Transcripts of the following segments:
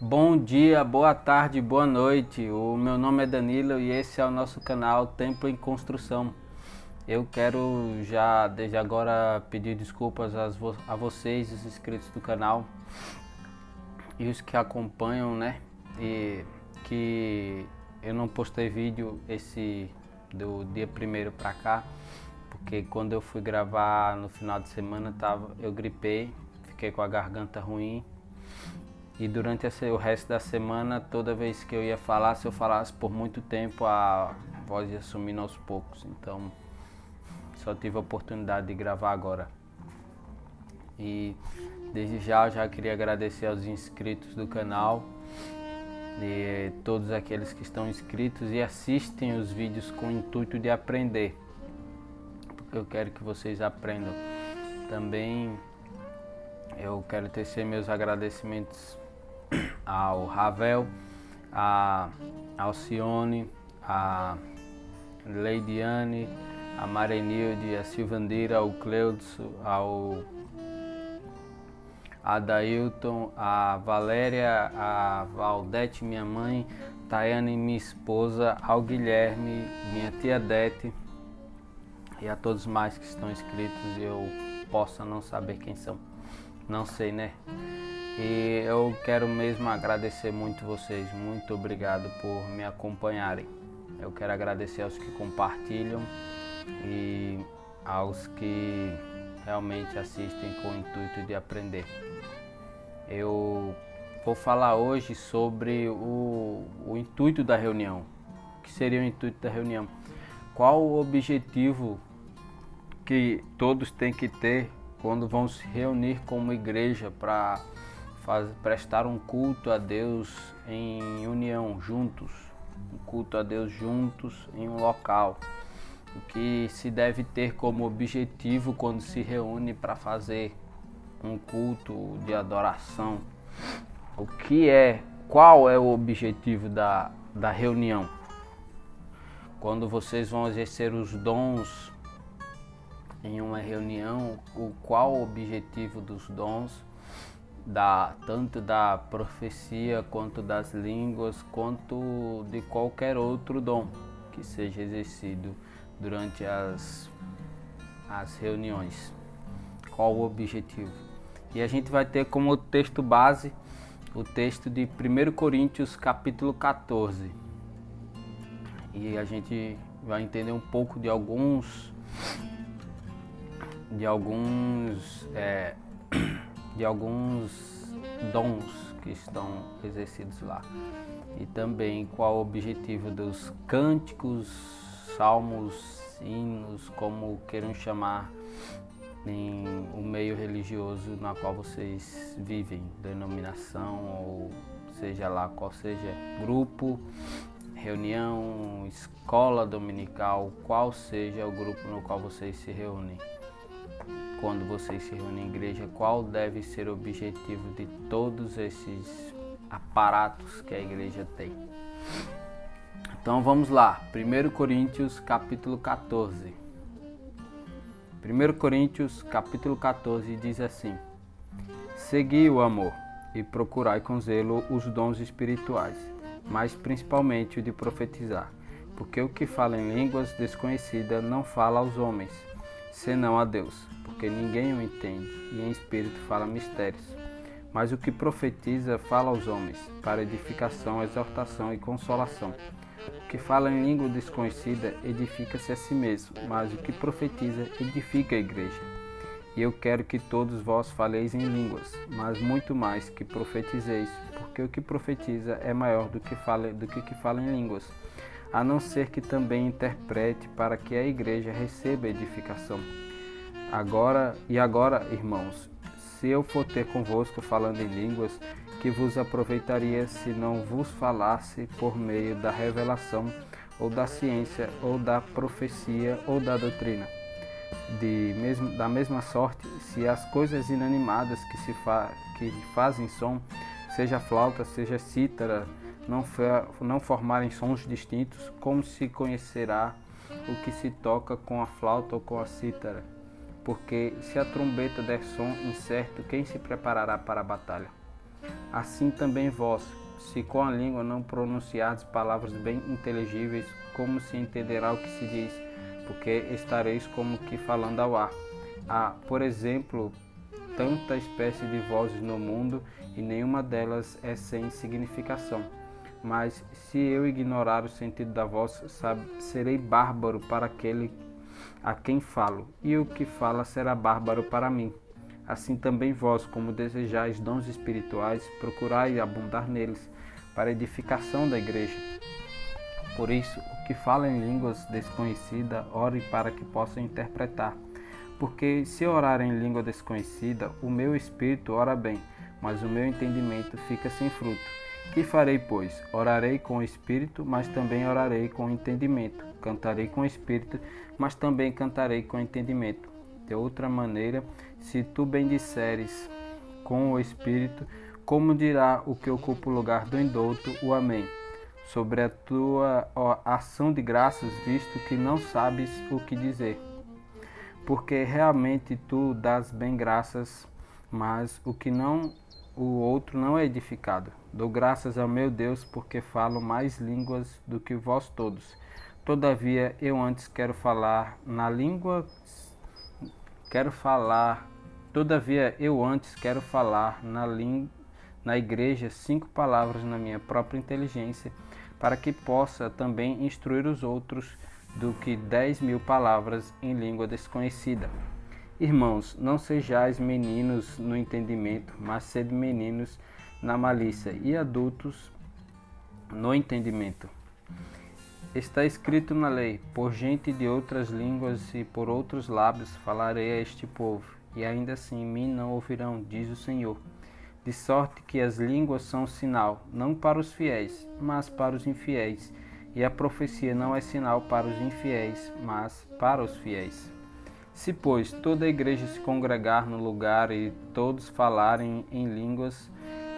Bom dia, boa tarde, boa noite. O meu nome é Danilo e esse é o nosso canal Templo em Construção. Eu quero já desde agora pedir desculpas a vocês, os inscritos do canal e os que acompanham, né? E que eu não postei vídeo do dia 1º pra cá, porque quando eu fui gravar no final de semana eu gripei, fiquei com a garganta ruim. E durante o resto da semana, toda vez que eu ia falar, se eu falasse por muito tempo, a voz ia sumindo aos poucos. Então, só tive a oportunidade de gravar agora. E desde já, eu já queria agradecer aos inscritos do canal, e todos aqueles que estão inscritos e assistem os vídeos com o intuito de aprender, porque eu quero que vocês aprendam. Também eu quero tecer meus agradecimentos ao Ravel, a Alcione, a Leidiane, a Marenilde, a Silvandira, ao Cleudson, ao Adailton, a Valéria, a Valdete, minha mãe, Tayane, minha esposa, ao Guilherme, minha tia Dete, e a todos mais que estão inscritos e eu possa não saber quem são. Não sei, né? E eu quero mesmo agradecer muito vocês, muito obrigado por me acompanharem. Eu quero agradecer aos que compartilham e aos que realmente assistem com o intuito de aprender. Eu vou falar hoje sobre o intuito da reunião. O que seria o intuito da reunião? Qual o objetivo que todos têm que ter quando vão se reunir como igreja para prestar um culto a Deus em união, juntos, um culto a Deus juntos em um local. O que se deve ter como objetivo quando se reúne para fazer um culto de adoração? Qual é o objetivo da reunião? Quando vocês vão exercer os dons em uma reunião, qual o objetivo dos dons? Tanto da profecia, quanto das línguas, quanto de qualquer outro dom que seja exercido durante as reuniões. Qual o objetivo? E a gente vai ter como texto base o texto de 1 Coríntios capítulo 14. E a gente vai entender um pouco de alguns dons que estão exercidos lá, e também qual o objetivo dos cânticos, salmos, hinos, como queiram chamar em um meio religioso na qual vocês vivem, denominação ou seja lá qual seja, grupo, reunião, escola dominical, qual seja o grupo no qual vocês se reúnem. Quando vocês se reúnem em igreja, qual deve ser o objetivo de todos esses aparatos que a igreja tem? Então vamos lá, 1 Coríntios capítulo 14. 1 Coríntios capítulo 14 diz assim: Segui o amor e procurai com zelo os dons espirituais, mas principalmente o de profetizar, porque o que fala em línguas desconhecidas não fala aos homens, senão a Deus, porque ninguém o entende, e em espírito fala mistérios. Mas o que profetiza fala aos homens, para edificação, exortação e consolação. O que fala em língua desconhecida edifica-se a si mesmo, mas o que profetiza edifica a igreja. E eu quero que todos vós faleis em línguas, mas muito mais que profetizeis, porque o que profetiza é maior do que fala em línguas, a não ser que também interprete, para que a igreja receba edificação. Agora, irmãos, se eu for ter convosco falando em línguas, que vos aproveitaria se não vos falasse por meio da revelação, ou da ciência, ou da profecia, ou da doutrina? Da mesma sorte, se as coisas inanimadas que fazem som, seja flauta, seja cítara, não formarem sons distintos, como se conhecerá o que se toca com a flauta ou com a cítara? Porque se a trombeta der som incerto, quem se preparará para a batalha? assim também vós, se com a língua não pronunciardes palavras bem inteligíveis, como se entenderá o que se diz? Porque estareis como que falando ao ar. Há, por exemplo, tanta espécie de vozes no mundo, e nenhuma delas é sem significação. Mas se eu ignorar o sentido da voz, serei bárbaro para aquele a quem falo, e o que fala será bárbaro para mim. Assim também vós, como desejais dons espirituais, procurai abundar neles, para a edificação da igreja. Por isso, o que fala em línguas desconhecidas, ore para que possa interpretar. Porque se orar em língua desconhecida, o meu espírito ora bem, mas o meu entendimento fica sem fruto. Que farei, pois? Orarei com o espírito, mas também orarei com o entendimento. Cantarei com o espírito, mas também cantarei com o entendimento. De outra maneira, se tu bendisseres com o espírito, como dirá o que ocupa o lugar do indouto, o amém, sobre a tua ação de graças, visto que não sabes o que dizer. Porque realmente tu dás bem graças, mas o outro não é edificado. Dou graças ao meu Deus, porque falo mais línguas do que vós todos. Todavia eu antes quero falar na igreja 5 palavras na minha própria inteligência, para que possa também instruir os outros, do que 10.000 palavras em língua desconhecida. Irmãos, não sejais meninos no entendimento, mas sede meninos na malícia, e adultos no entendimento. Está escrito na lei: por gente de outras línguas e por outros lábios falarei a este povo, e ainda assim mim não ouvirão, diz o Senhor. De sorte que as línguas são sinal, não para os fiéis, mas para os infiéis, e a profecia não é sinal para os infiéis, mas para os fiéis. Se, pois, toda a igreja se congregar no lugar e todos falarem em línguas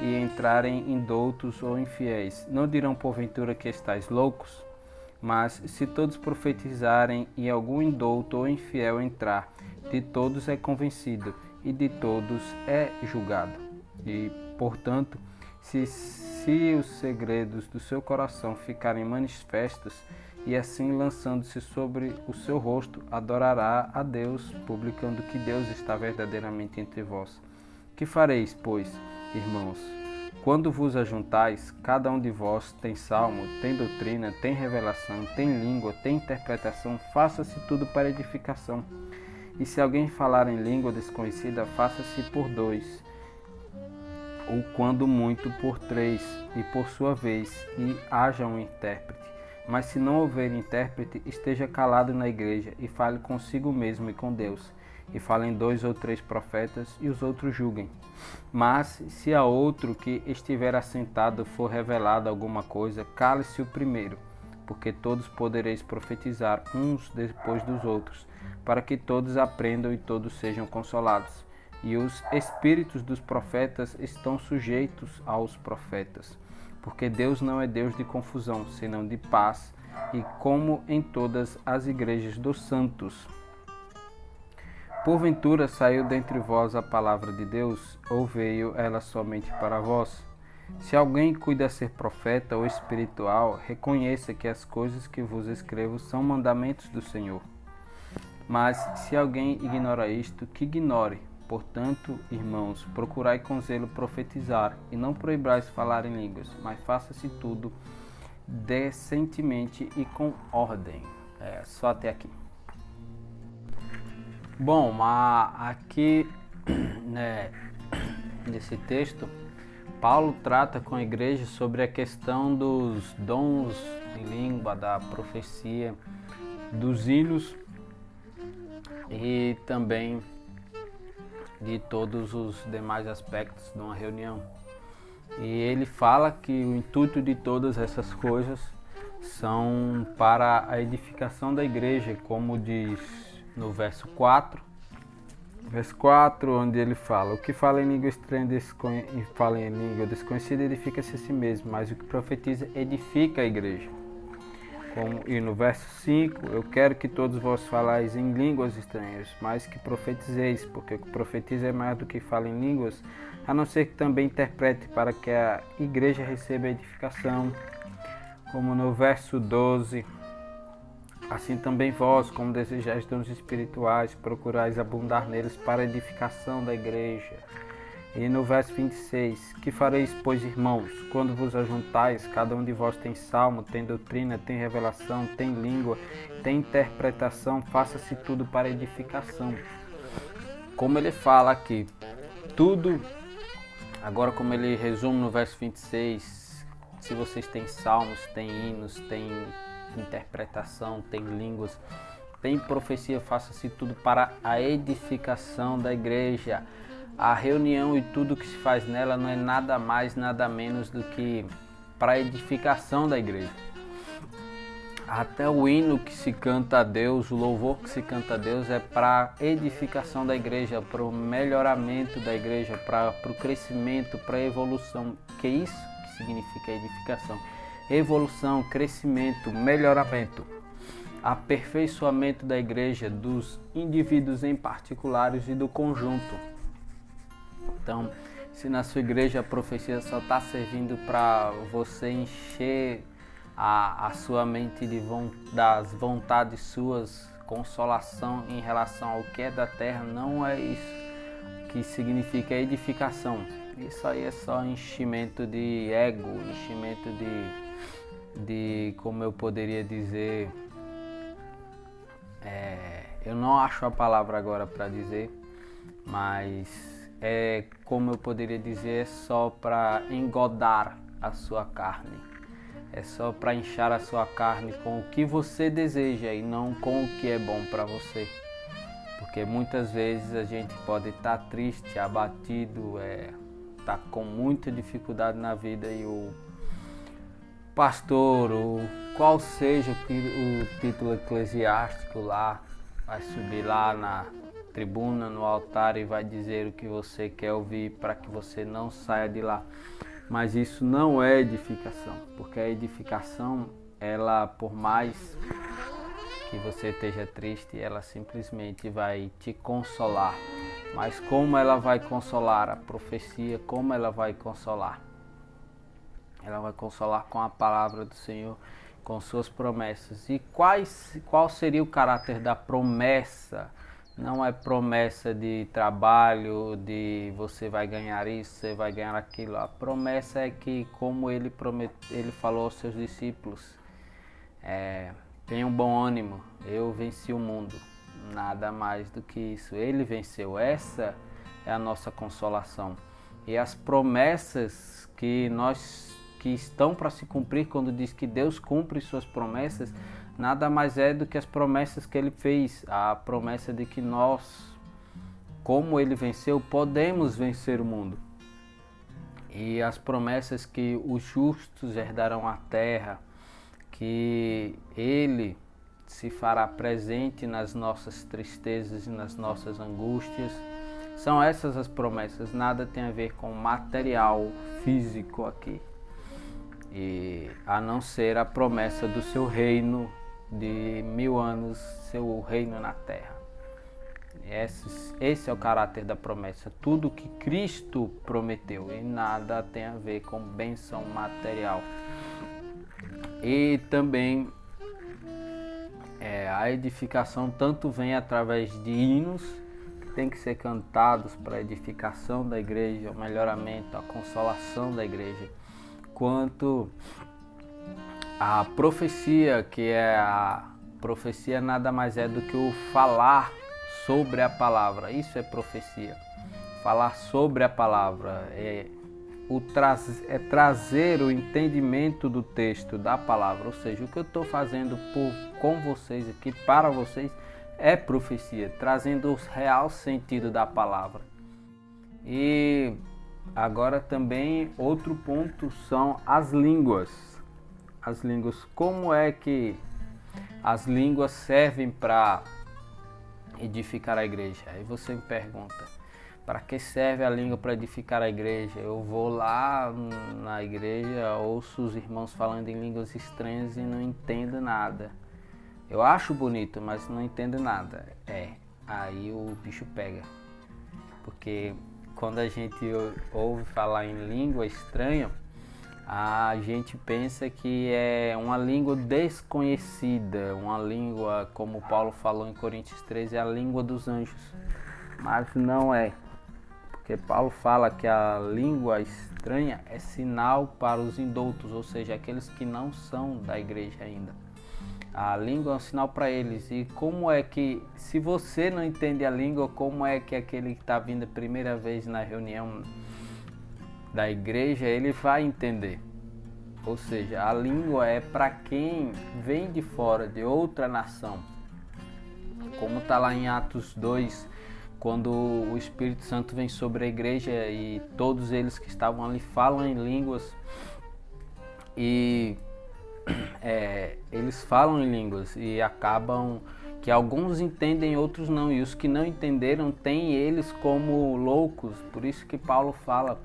e entrarem indoutos ou infiéis, não dirão porventura que estáis loucos? Mas se todos profetizarem e algum indouto ou infiel entrar, de todos é convencido e de todos é julgado. E, portanto, se os segredos do seu coração ficarem manifestos, e assim lançando-se sobre o seu rosto, adorará a Deus, publicando que Deus está verdadeiramente entre vós. Que fareis, pois, irmãos? Quando vos ajuntais, cada um de vós tem salmo, tem doutrina, tem revelação, tem língua, tem interpretação, faça-se tudo para edificação. E se alguém falar em língua desconhecida, faça-se por 2, ou quando muito por 3, e por sua vez, e haja um intérprete. Mas se não houver intérprete, esteja calado na igreja, e fale consigo mesmo e com Deus. E falem 2 ou 3 profetas, e os outros julguem. Mas se a outro que estiver assentado for revelado alguma coisa, cale-se o primeiro, porque todos podereis profetizar uns depois dos outros, para que todos aprendam e todos sejam consolados. E os espíritos dos profetas estão sujeitos aos profetas, porque Deus não é Deus de confusão, senão de paz, e como em todas as igrejas dos santos. Porventura saiu dentre vós a palavra de Deus, ou veio ela somente para vós? Se alguém cuida ser profeta ou espiritual, reconheça que as coisas que vos escrevo são mandamentos do Senhor. Mas se alguém ignora isto, que ignore. Portanto, irmãos, procurai com zelo profetizar, e não proibais falar em línguas, mas faça-se tudo decentemente e com ordem. Só até aqui. Bom, mas aqui, nesse texto, Paulo trata com a igreja sobre a questão dos dons de língua, da profecia, dos hinos e também de todos os demais aspectos de uma reunião. E ele fala que o intuito de todas essas coisas são para a edificação da igreja, como diz no verso 4, onde ele fala: o que fala em língua estranha e fala em língua desconhecida edifica-se a si mesmo, mas o que profetiza edifica a igreja. E no verso 5, eu quero que todos vós falais em línguas estranhas, mas que profetizeis, porque o que profetiza é mais do que fala em línguas, a não ser que também interprete, para que a igreja receba edificação. Como no verso 12, assim também vós, como desejais dons espirituais, procurais abundar neles para a edificação da igreja. E no verso 26, que fareis, pois, irmãos, quando vos ajuntais, cada um de vós tem salmo, tem doutrina, tem revelação, tem língua, tem interpretação, faça-se tudo para edificação. Como ele fala aqui, tudo, agora como ele resume no verso 26, se vocês têm salmos, têm hinos, têm interpretação, têm línguas, tem profecia, faça-se tudo para a edificação da igreja. A reunião e tudo que se faz nela não é nada mais, nada menos do que para a edificação da igreja. Até o hino que se canta a Deus, o louvor que se canta a Deus é para a edificação da igreja, para o melhoramento da igreja, para o crescimento, para a evolução. Que é isso que significa edificação? Evolução, crescimento, melhoramento, aperfeiçoamento da igreja, dos indivíduos em particulares e do conjunto. Então, se na sua igreja a profecia só está servindo para você encher a sua mente das vontades suas, consolação em relação ao que é da terra, não é isso que significa edificação. Isso aí é só enchimento de ego, enchimento de como eu poderia dizer, eu não acho a palavra agora para dizer, mas como eu poderia dizer, é só para engodar a sua carne. É só para inchar a sua carne com o que você deseja e não com o que é bom para você. Porque muitas vezes a gente pode estar triste, abatido, estar com muita dificuldade na vida e o pastor, ou qual seja o título eclesiástico lá, vai subir lá na tribuna, no altar, e vai dizer o que você quer ouvir para que você não saia de lá. Mas isso não é edificação, porque a edificação, ela, por mais que você esteja triste, ela simplesmente vai te consolar. Mas como ela vai consolar? A profecia, como ela vai consolar? Ela vai consolar com a palavra do Senhor, com suas promessas. E qual seria o caráter da promessa? Não é promessa de trabalho, de você vai ganhar isso, você vai ganhar aquilo. A promessa é que, como ele falou aos seus discípulos, tenham bom ânimo, eu venci o mundo. Nada mais do que isso. Ele venceu. Essa é a nossa consolação. E as promessas que estão para se cumprir, quando diz que Deus cumpre suas promessas, nada mais é do que as promessas que ele fez. A promessa de que nós, como ele venceu, podemos vencer o mundo. E as promessas que os justos herdarão a terra, que ele se fará presente nas nossas tristezas e nas nossas angústias. São essas as promessas, nada tem a ver com material físico aqui. E a não ser a promessa do seu reino de 1000 anos, seu reino na terra. Esse é o caráter da promessa, tudo que Cristo prometeu, e nada tem a ver com bênção material. E também a edificação tanto vem através de hinos que tem que ser cantados para a edificação da igreja, o melhoramento, a consolação da igreja, quanto a profecia, que a profecia nada mais é do que o falar sobre a palavra. Isso é profecia. Falar sobre a palavra é trazer o entendimento do texto, da palavra. Ou seja, o que eu estou fazendo com vocês aqui, para vocês, é profecia, trazendo o real sentido da palavra. E agora também outro ponto são as línguas. As línguas, como é que as línguas servem para edificar a igreja? Aí você me pergunta, Para que serve a língua? Para edificar a igreja. Eu vou lá na igreja, ouço os irmãos falando em línguas estranhas e não entendo nada. Eu acho bonito, mas não entendo nada. Aí o bicho pega. Porque quando a gente ouve falar em língua estranha, a gente pensa que é uma língua desconhecida, uma língua, como Paulo falou em Coríntios 13, é a língua dos anjos. Mas não é. Porque Paulo fala que a língua estranha é sinal para os indoutos, ou seja, aqueles que não são da igreja ainda. A língua é um sinal para eles. E como é que, se você não entende a língua, como é que aquele que está vindo a primeira vez na reunião da igreja, ele vai entender? Ou seja, a língua é para quem vem de fora, de outra nação. Como está lá em Atos 2, quando o Espírito Santo vem sobre a igreja e todos eles que estavam ali falam em línguas e eles falam em línguas e acabam que alguns entendem, outros não, e os que não entenderam têm eles como loucos. Por isso que Paulo fala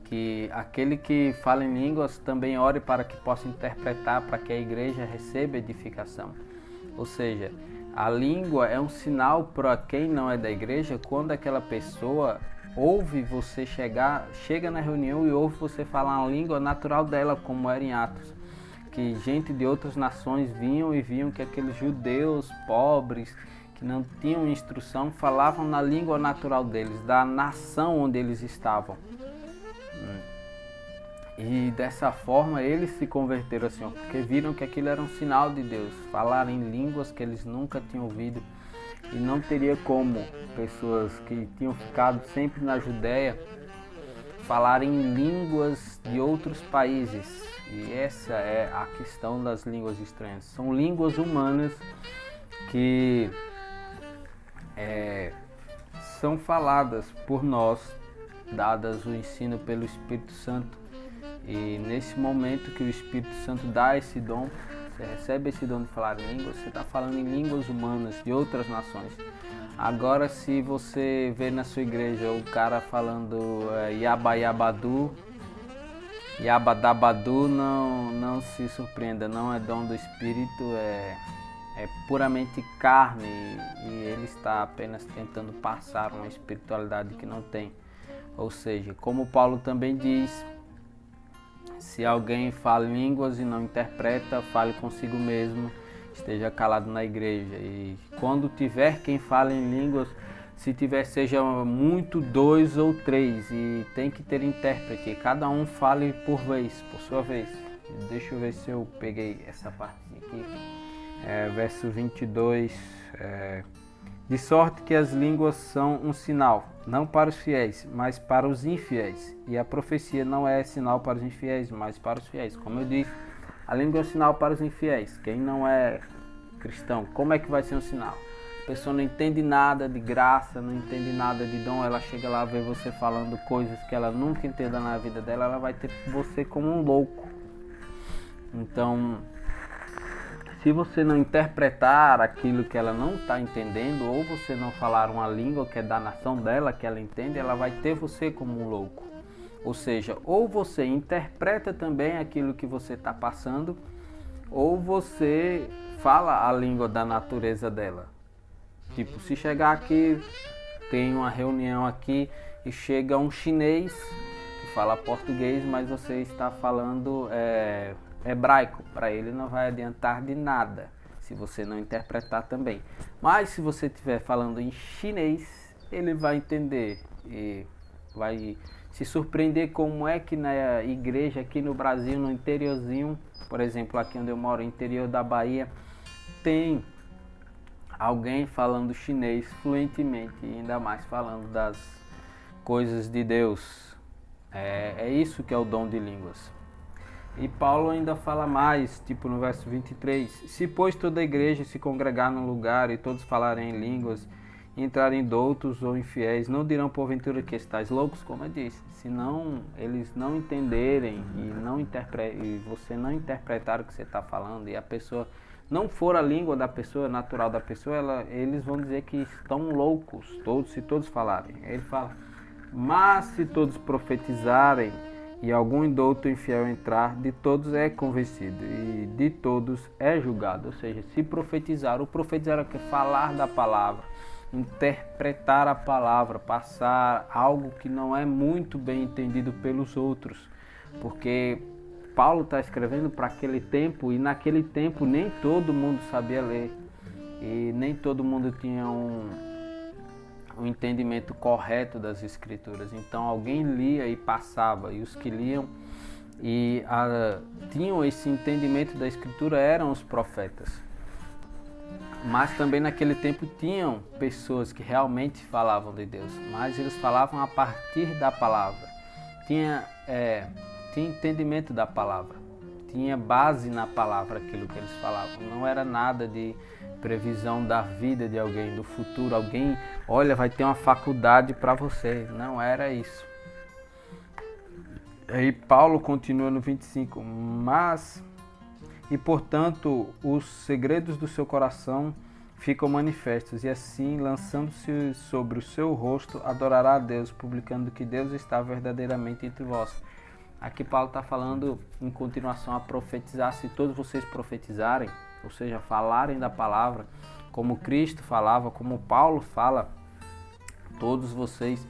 que aquele que fala em línguas também ore para que possa interpretar, para que a igreja receba edificação. Ou seja, a língua é um sinal para quem não é da igreja quando aquela pessoa ouve você chega na reunião e ouve você falar uma língua natural dela, como era em Atos. Que gente de outras nações vinham e viam que aqueles judeus pobres, que não tinham instrução, falavam na língua natural deles, da nação onde eles estavam. E dessa forma eles se converteram assim, porque viram que aquilo era um sinal de Deus, falar em línguas que eles nunca tinham ouvido. E não teria como pessoas que tinham ficado sempre na Judéia falarem em línguas de outros países. E essa é a questão das línguas estranhas. São línguas humanas que são faladas por nós, dadas o ensino pelo Espírito Santo. E nesse momento que o Espírito Santo dá esse dom, você recebe esse dom de falar em línguas, você está falando em línguas humanas de outras nações. Agora, se você vê na sua igreja o cara falando Yabaiabadu, Yabadabadu, não se surpreenda, não é dom do Espírito, é puramente carne e ele está apenas tentando passar uma espiritualidade que não tem. Ou seja, como Paulo também diz, se alguém fala em línguas e não interpreta, fale consigo mesmo, esteja calado na igreja. E quando tiver quem fale em línguas, se tiver, seja muito 2 ou 3, e tem que ter intérprete, cada um fale por vez, por sua vez. Deixa eu ver se eu peguei essa parte aqui, verso 22, de sorte que as línguas são um sinal, não para os fiéis, mas para os infiéis. E a profecia não é sinal para os infiéis, mas para os fiéis. Como eu disse, a língua é um sinal para os infiéis. Quem não é cristão, como é que vai ser um sinal? A pessoa não entende nada de graça, não entende nada de dom, ela chega lá, vê você falando coisas que ela nunca entendeu na vida dela, ela vai ter você como um louco. Então, se você não interpretar aquilo que ela não está entendendo, ou você não falar uma língua que é da nação dela, que ela entende, ela vai ter você como um louco. Ou seja, ou você interpreta também aquilo que você está passando, ou você fala a língua da natureza dela. Tipo, se chegar aqui, tem uma reunião aqui e chega um chinês que fala português, mas você está falando hebraico, para ele não vai adiantar de nada se você não interpretar também. Mas se você estiver falando em chinês, ele vai entender e vai se surpreender como é que na igreja aqui no Brasil, no interiorzinho, por exemplo, aqui onde eu moro, no interior da Bahia, tem alguém falando chinês fluentemente, e ainda mais falando das coisas de Deus. É isso que é o dom de línguas. E Paulo ainda fala mais, tipo no verso 23, se pois toda a igreja se congregar num lugar e todos falarem em línguas, e entrarem doutos ou infiéis, não dirão porventura que estáis loucos, como eu disse, se não, eles não entenderem e você não interpretar o que você está falando, e a pessoa não for a língua da pessoa, natural da pessoa, eles vão dizer que estão loucos, se todos falarem. Ele fala, mas se todos profetizarem e algum indouto infiel entrar, de todos é convencido e de todos é julgado. Ou seja, se profetizar, o profetizar é que falar da palavra, interpretar a palavra, passar algo que não é muito bem entendido pelos outros, porque Paulo está escrevendo para aquele tempo e naquele tempo nem todo mundo sabia ler e nem todo mundo tinha um entendimento correto das escrituras. Então alguém lia e passava, e os que liam e tinham esse entendimento da escritura eram os profetas. Mas também naquele tempo tinham pessoas que realmente falavam de Deus, mas eles falavam a partir da palavra. Tinha entendimento da palavra, tinha base na palavra aquilo que eles falavam. Não era nada de previsão da vida de alguém, do futuro. Alguém, olha, vai ter uma faculdade para você. Não era isso. Aí Paulo continua no 25. Mas, e portanto, os segredos do seu coração ficam manifestos, e assim, lançando-se sobre o seu rosto, adorará a Deus, publicando que Deus está verdadeiramente entre vós. Aqui Paulo está falando em continuação a profetizar. Se todos vocês profetizarem, ou seja, falarem da palavra, como Cristo falava, como Paulo fala, todos vocês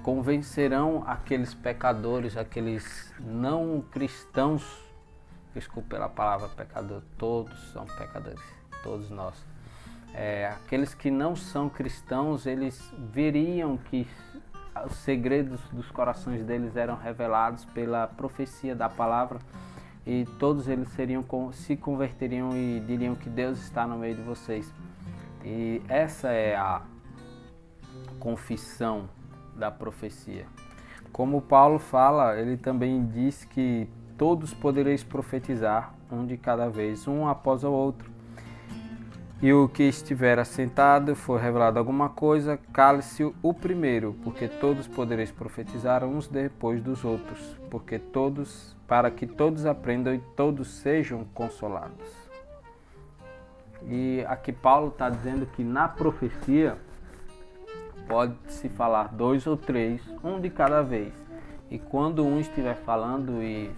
convencerão aqueles pecadores, aqueles não cristãos, desculpe pela palavra pecador, todos são pecadores, todos nós. Aqueles que não são cristãos, eles veriam que os segredos dos corações deles eram revelados pela profecia da palavra, e todos eles se converteriam e diriam que Deus está no meio de vocês. E essa é a confissão da profecia. Como Paulo fala, ele também diz que todos podereis profetizar, um de cada vez, um após o outro. E o que estiver assentado, for revelado alguma coisa, cale-se o primeiro, porque todos podereis profetizar uns depois dos outros, para que todos aprendam e todos sejam consolados. E aqui Paulo está dizendo que na profecia pode-se falar 2 ou 3, um de cada vez. E quando um estiver falando e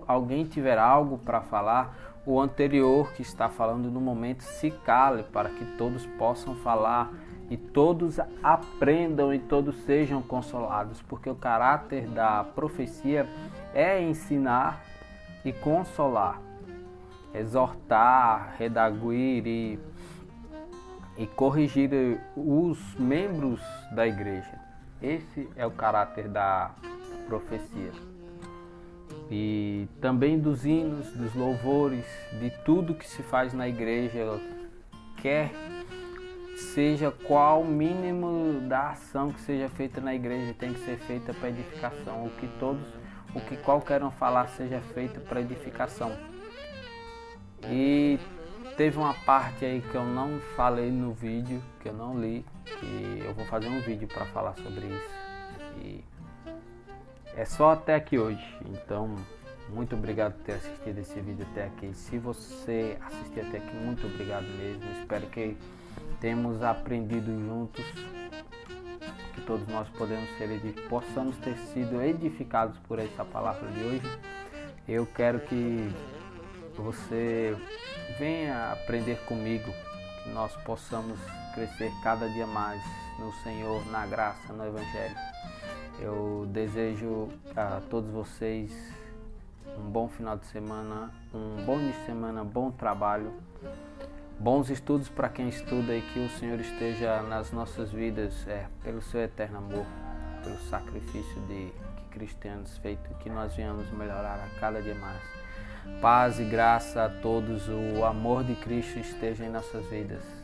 alguém tiver algo para falar, o anterior que está falando no momento se cale, para que todos possam falar e todos aprendam e todos sejam consolados, porque o caráter da profecia é ensinar e consolar, exortar, redarguir e corrigir os membros da igreja. Esse é o caráter da profecia. E também dos hinos, dos louvores, de tudo que se faz na igreja, quer seja qual o mínimo da ação que seja feita na igreja, tem que ser feita para edificação. O que qualquer um falar seja feito para edificação. E teve uma parte aí que eu não falei no vídeo, que eu não li, que eu vou fazer um vídeo para falar sobre isso. E é só até aqui hoje. Então, muito obrigado por ter assistido esse vídeo até aqui. Se você assistiu até aqui, muito obrigado mesmo. Espero que tenhamos aprendido juntos, que todos nós possamos ter sido edificados por essa palavra de hoje. Eu quero que você venha aprender comigo, que nós possamos crescer cada dia mais no Senhor, na graça, no Evangelho. Eu desejo a todos vocês um bom final de semana, um bom início de semana, bom trabalho, bons estudos para quem estuda, e que o Senhor esteja nas nossas vidas pelo seu eterno amor, pelo sacrifício que Cristo tem nos feito, que nós venhamos melhorar a cada dia mais. Paz e graça a todos, o amor de Cristo esteja em nossas vidas.